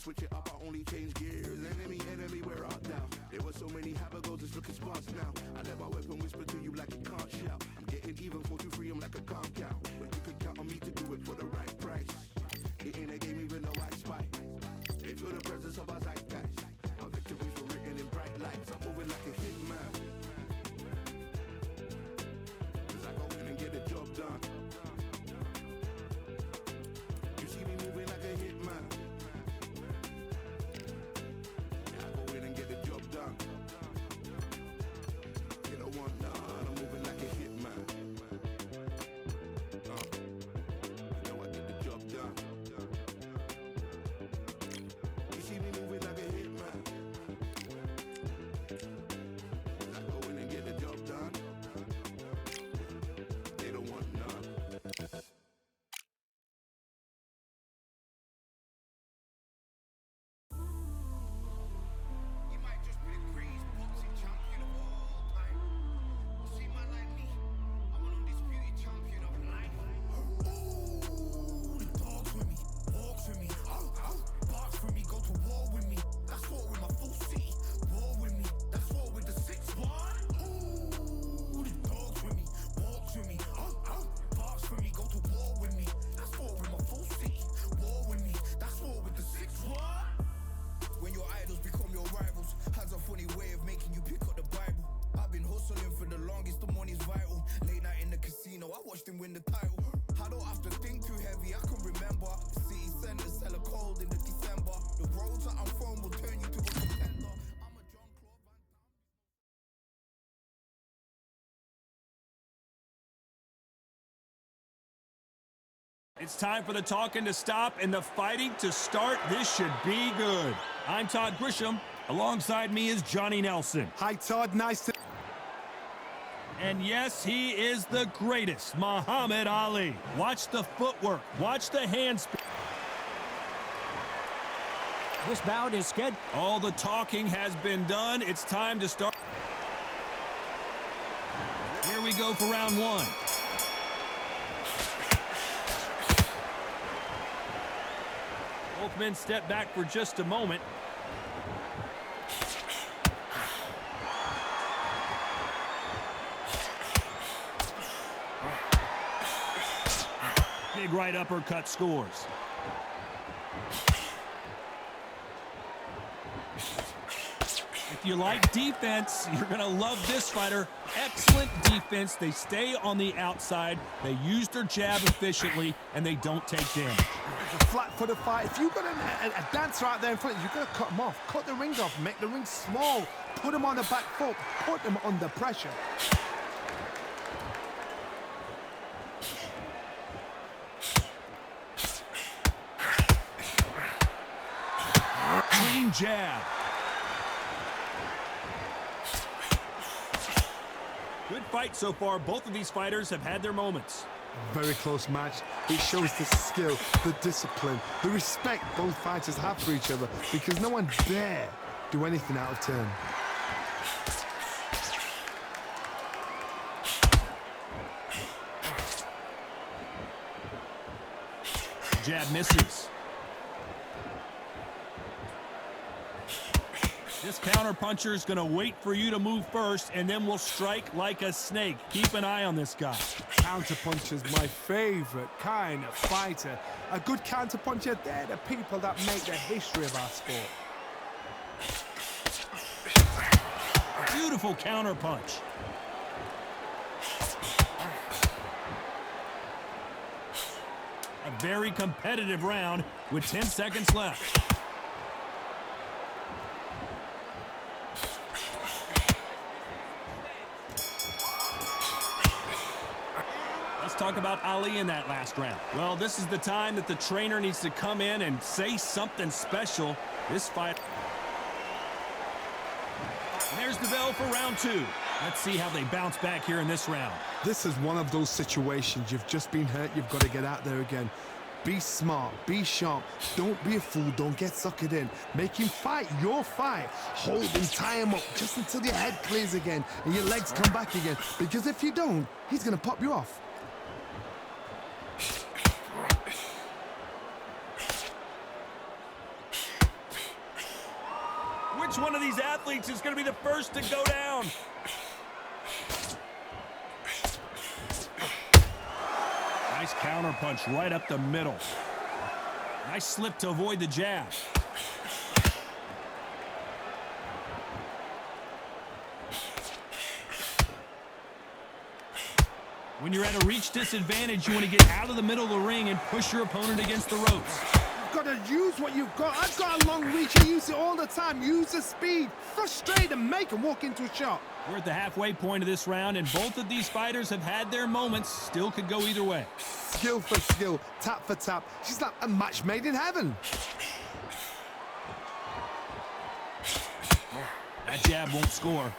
switch it up, I only change gears. Enemy, where art thou? There were so many habagos, it's looking sparse now. I let my weapon whisper to you like it can't shout. I'm getting even 4-2-3, I'm like a calm count. But you can count on me to do it for the right price. It ain't a game even though I spy. They feel the presence of our zeitgeist. Our victories were written in bright lights. I'm moving like a hitman. Cause I go in and get the job done. You see me moving like a hitman. Yeah, I go in and get the job done. You don't want none. I'm moving like a hitman. You know I get the job done. You see me moving like a hitman. I go in and get the job done. They don't want none. You might just be the greatest boxing champion of all time. You see, man like me, I'm an undisputed champion of life. Ooh, the dogs with me, walks with me, barks with me, go to war with me. That's war with my full city. War with me, that's war with the 6-1. Ooh, the dogs with me, walks with me, barks with me, go to war with me. That's war with my full city. War with me, that's war with the 6-1. When your idols become your rivals, has a funny way of making you pick up the Bible. I've been hustling for the longest, the money's vital. Late night in the casino, I watched him win the title. I don't have to think too heavy, I can remember. City centers hella cold in the December. The roads that I'm from will turn you to a contender. I'm a John Claude Van Damme. It's time for the talking to stop and the fighting to start. This should be good. I'm Todd Grisham. Alongside me is Johnny Nelson. Hi, Todd. Nice to... And yes, he is the greatest, Muhammad Ali. Watch the footwork. Watch the hand speed. This bout is scheduled. All the talking has been done. It's time to start. Here we go for round one. Both men step back for just a moment. Big right uppercut scores. If you like defense, you're going to love this fighter. Excellent defense. They stay on the outside. They use their jab efficiently, and they don't take damage. It's a flat-footed fight. If you've got a dancer out there in front, you've got to cut him off. Cut the rings off. Make the ring small. Put him on the back foot. Put him under pressure. Clean jab. Good fight so far. Both of these fighters have had their moments. Very close match. It shows the skill, the discipline, the respect both fighters have for each other, because no one dare do anything out of turn. Jab misses. This counterpuncher is going to wait for you to move first, and then will strike like a snake. Keep an eye on this guy. Counterpuncher's my favorite kind of fighter. A good counterpuncher, they're the people that make the history of our sport. Beautiful counterpunch. A very competitive round with 10 seconds left. Let's talk about Ali in that last round. Well, this is the time that the trainer needs to come in and say something special. This fight. And there's the bell for round two. Let's see how they bounce back here in this round. This is one of those situations. You've just been hurt. You've got to get out there again. Be smart. Be sharp. Don't be a fool. Don't get suckered in. Make him fight your fight. Hold him, tie him up just until your head clears again and your legs come back again. Because if you don't, he's going to pop you off. Which one of these athletes is going to be the first to go down? Nice counter punch right up the middle. Nice slip to avoid the jab. When you're at a reach disadvantage, you want to get out of the middle of the ring and push your opponent against the ropes. You've got to use what you've got. I've got a long reach. I use it all the time. Use the speed. Frustrate and make them walk into a shot. We're at the halfway point of this round, and both of these fighters have had their moments. Still could go either way. Skill for skill, tap for tap. She's like a match made in heaven. That jab won't score.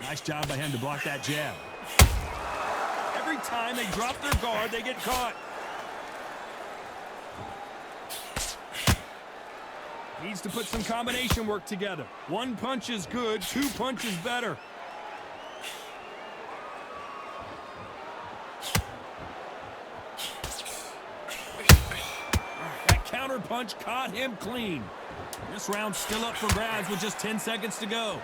Nice job by him to block that jab. Every time they drop their guard, they get caught. Needs to put some combination work together. One punch is good, two punches better. That counter punch caught him clean. This round's still up for grabs with just 10 seconds to go.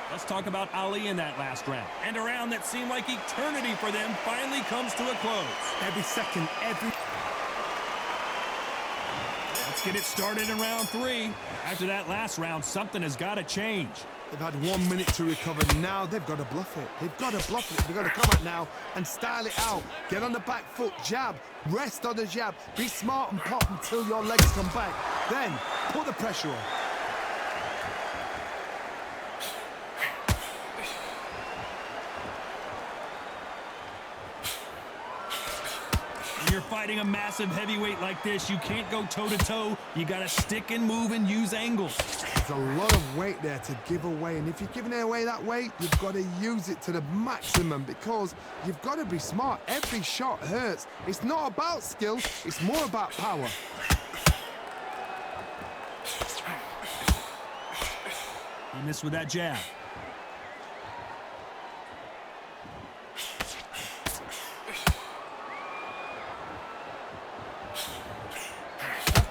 Let's talk about Ali in that last round. And a round that seemed like eternity for them finally comes to a close. Every second, every... Let's get it started in round 3. After that last round, something has got to change. They've had 1 minute to recover. Now they've got to bluff it. They've got to bluff it. They've got to come out now and style it out. Get on the back foot, jab, rest on the jab. Be smart and pop until your legs come back. Then put the pressure on. When you're fighting a massive heavyweight like this, you can't go toe-to-toe. You got to stick and move and use angles. There's a lot of weight there to give away, and if you're giving it away that weight, you've got to use it to the maximum because you've got to be smart. Every shot hurts. It's not about skill, it's more about power. He missed with that jab.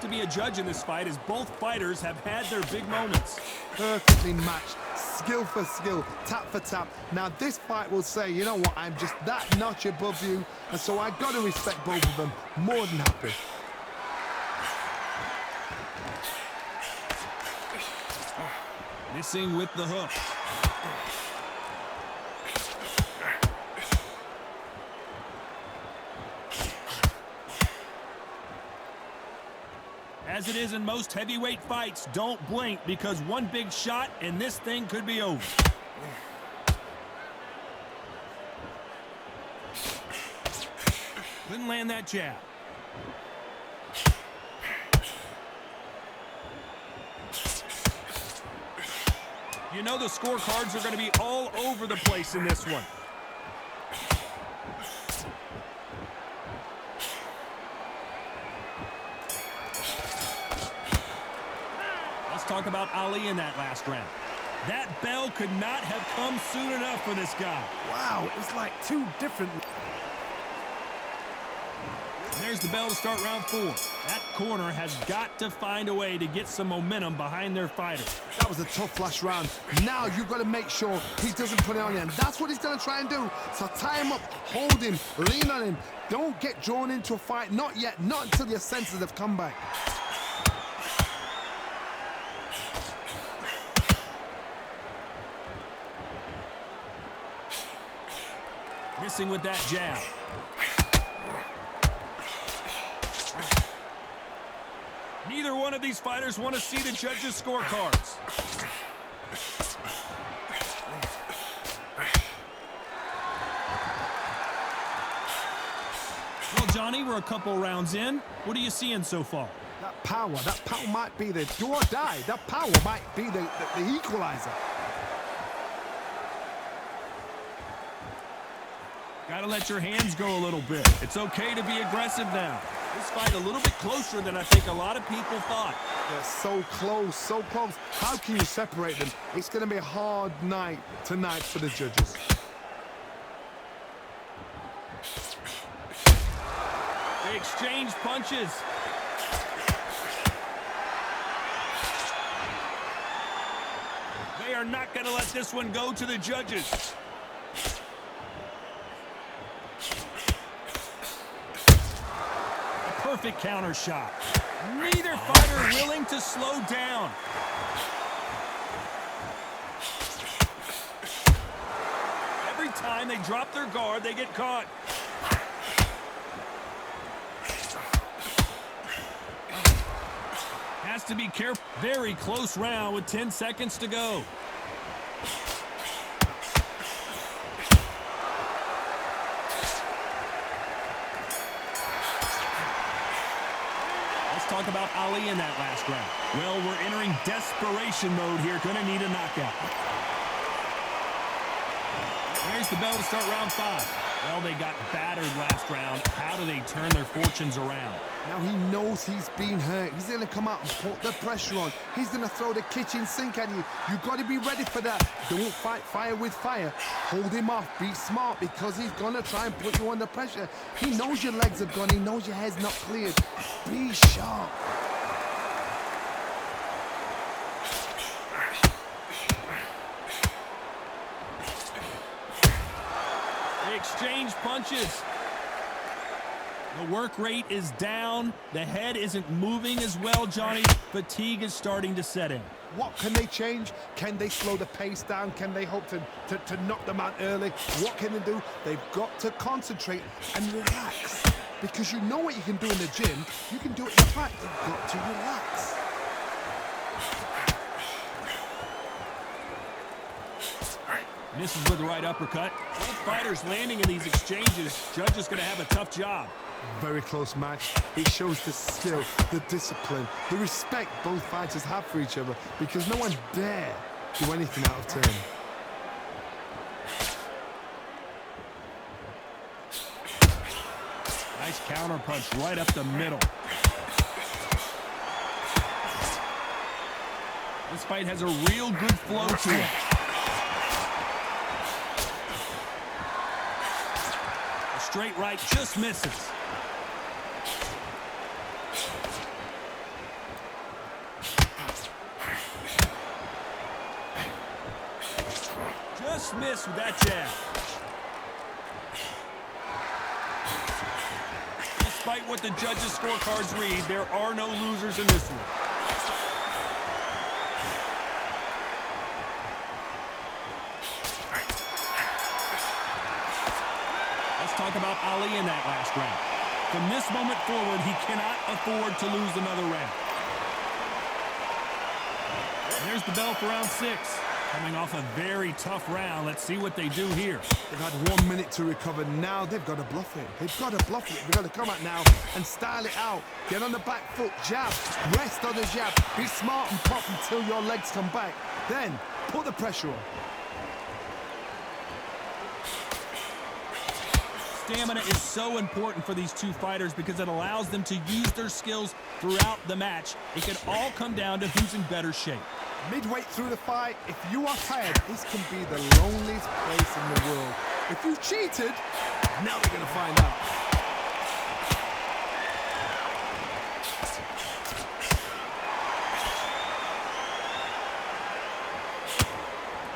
To be a judge in this fight as both fighters have had their big moments. Perfectly matched, skill for skill, tap for tap. Now this fight will say, you know what, I'm just that notch above you, and so I got to respect both of them. More than happy. Missing with the hook. As it is in most heavyweight fights, don't blink because one big shot and this thing could be over. Couldn't land that jab. You know the scorecards are going to be all over the place in this one. Talk about Ali in that last round. That bell could not have come soon enough for this guy. Wow, it's like two different... There's the bell to start round 4. That corner has got to find a way to get some momentum behind their fighter. That was a tough last round. Now you've got to make sure he doesn't put it on you, and that's what he's going to try and do. So tie him up, hold him, lean on him. Don't get drawn into a fight. Not yet. Not until your senses have come back. Missing with that jab. Neither one of these fighters want to see the judges' scorecards. Well, Johnny, we're a couple rounds in. What are you seeing so far? That power might be the do or die. That power might be the equalizer. Got to let your hands go a little bit. It's okay to be aggressive now. This fight a little bit closer than I think a lot of people thought. They're so close, so close. How can you separate them? It's going to be a hard night tonight for the judges. They exchange punches. They are not going to let this one go to the judges. Perfect counter shot. Neither fighter willing to slow down. Every time they drop their guard, they get caught. Has to be careful. Very close round with 10 seconds to go. Talk about Ali in that last round. Well, we're entering desperation mode here. Gonna need a knockout. There's the bell to start round 5. Well, they got battered last round. How do they turn their fortunes around? Now he knows he's been hurt. He's going to come out and put the pressure on. He's going to throw the kitchen sink at you. You've got to be ready for that. Don't fight fire with fire. Hold him off. Be smart because he's going to try and put you under pressure. He knows your legs are gone. He knows your head's not cleared. Be sharp. They exchange punches. The work rate is down. The head isn't moving as well, Johnny. Fatigue is starting to set in. What can they change? Can they slow the pace down? Can they hope to knock them out early? What can they do? They've got to concentrate and relax. Because you know what you can do in the gym. You can do it in the fight. You've got to relax. Misses with the right uppercut. Both fighters landing in these exchanges. Judge is going to have a tough job. Very close match. It shows the skill, the discipline, the respect both fighters have for each other because no one dare do anything out of turn. Nice counter punch right up the middle. This fight has a real good flow to it. A straight right just misses. Just missed with that jab. Despite what the judges' scorecards read, there are no losers in this one. Let's talk about Ali in that last round. From this moment forward, he cannot afford to lose another round. There's the bell for round 6. Coming off a very tough round. Let's see what they do here. They've had 1 minute to recover. Now they've got to bluff it. They've got to bluff it. They've got to come out now and style it out. Get on the back foot, jab, rest on the jab. Be smart and pop until your legs come back. Then put the pressure on. Stamina is so important for these two fighters because it allows them to use their skills throughout the match. It can all come down to who's in better shape. Midway through the fight, if you are tired, this can be the loneliest place in the world. If you cheated, now they're going to find out.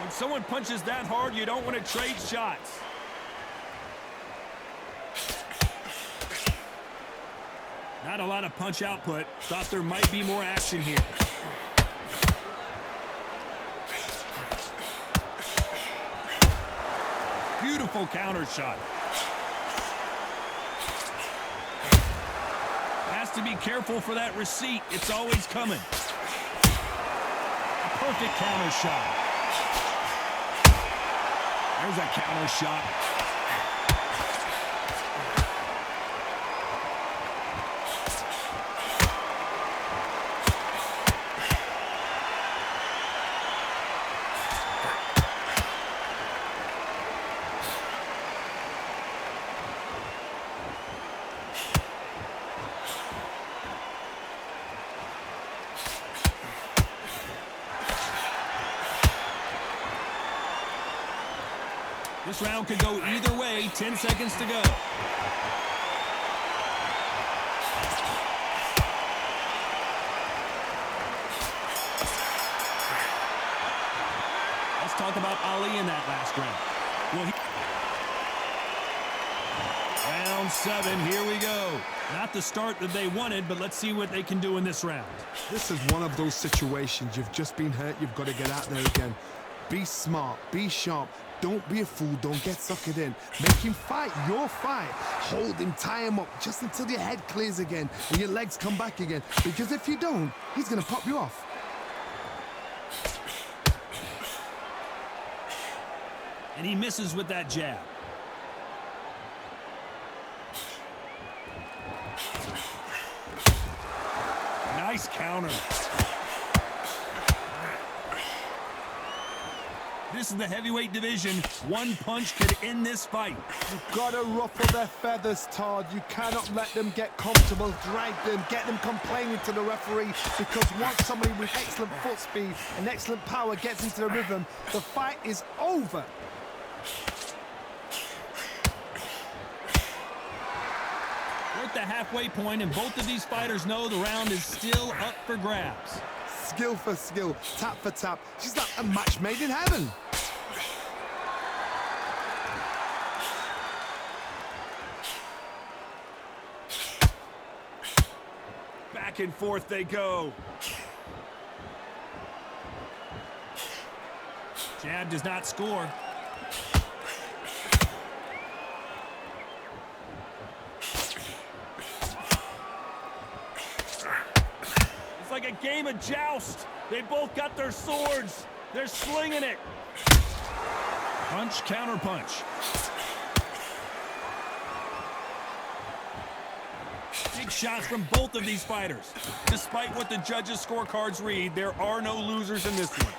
When someone punches that hard, you don't want to trade shots. Not a lot of punch output. Thought there might be more action here. Beautiful counter shot. Has to be careful for that receipt. It's always coming. A perfect counter shot. There's a counter shot. This round could go either way. 10 seconds to go. Let's talk about Ali in that last round. Well, round 7, here we go. Not the start that they wanted, but let's see what they can do in this round. This is one of those situations. You've just been hurt. You've got to get out there again. Be smart. Be sharp. Don't be a fool. Don't get suckered in. Make him fight your fight. Hold him. Tie him up just until your head clears again and your legs come back again. Because if you don't, he's going to pop you off. And he misses with that jab. Nice counter. This is the heavyweight division. One punch could end this fight. You've got to ruffle their feathers, Todd. You cannot let them get comfortable, drag them, get them complaining to the referee, because once somebody with excellent foot speed and excellent power gets into the rhythm, the fight is over. We're at the halfway point, and both of these fighters know the round is still up for grabs. Skill for skill, tap for tap. She's like a match made in heaven. Back and forth they go. Jab does not score. It's like a game of joust. They both got their swords. They're slinging it. Punch, counter punch. Big shots from both of these fighters. Despite what the judges' scorecards read, there are no losers in this one.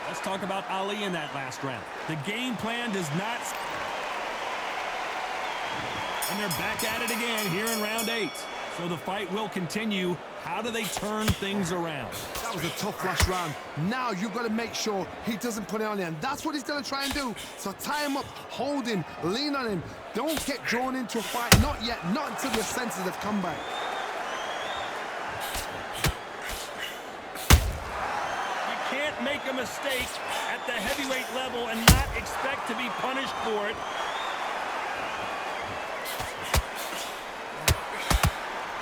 Let's talk about Ali in that last round. The game plan does not... And they're back at it again here in round 8. So the fight will continue. How do they turn things around? That was a tough last round. Now you've got to make sure he doesn't put it on him. That's what he's going to try and do. So tie him up, hold him, lean on him. Don't get drawn into a fight. Not yet. Not until your senses have come back. You can't make a mistake at the heavyweight level and not expect to be punished for it.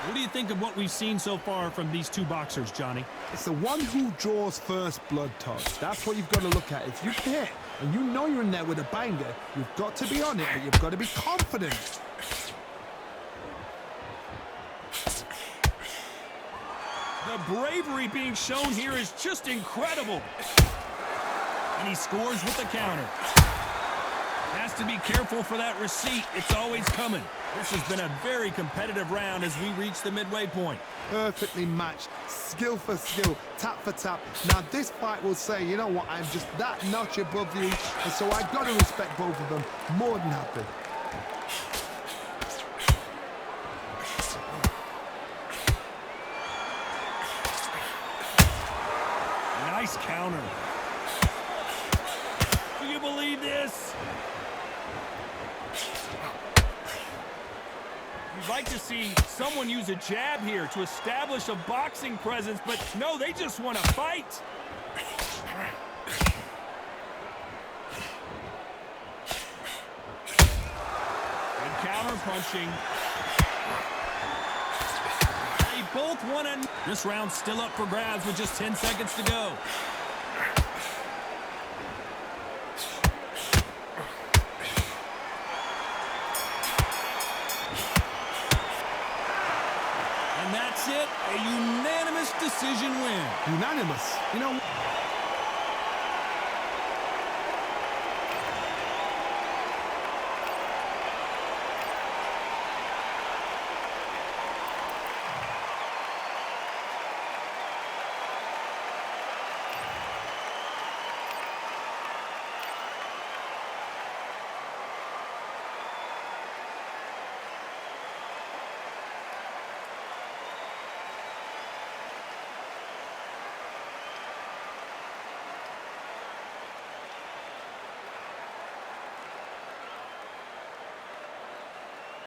What do you think of what we've seen so far from these two boxers, Johnny? It's the one who draws first blood, Todd. That's what you've got to look at. If you hit and you know you're in there with a banger, you've got to be on it, but you've got to be confident. The bravery being shown here is just incredible. And he scores with the counter. Has to be careful for that receipt. It's always coming. This has been a very competitive round as we reach the midway point. Perfectly matched, skill for skill, tap for tap. Now this fight will say, you know what, I'm just that notch above you, and so I've got to respect both of them. More than happy. Nice counter. Do you believe this? You'd like to see someone use a jab here to establish a boxing presence, but no, they just want to fight. Good counter punching. They both want to... This round's still up for grabs with just 10 seconds to go. And that's it, a unanimous decision win. Unanimous. You know,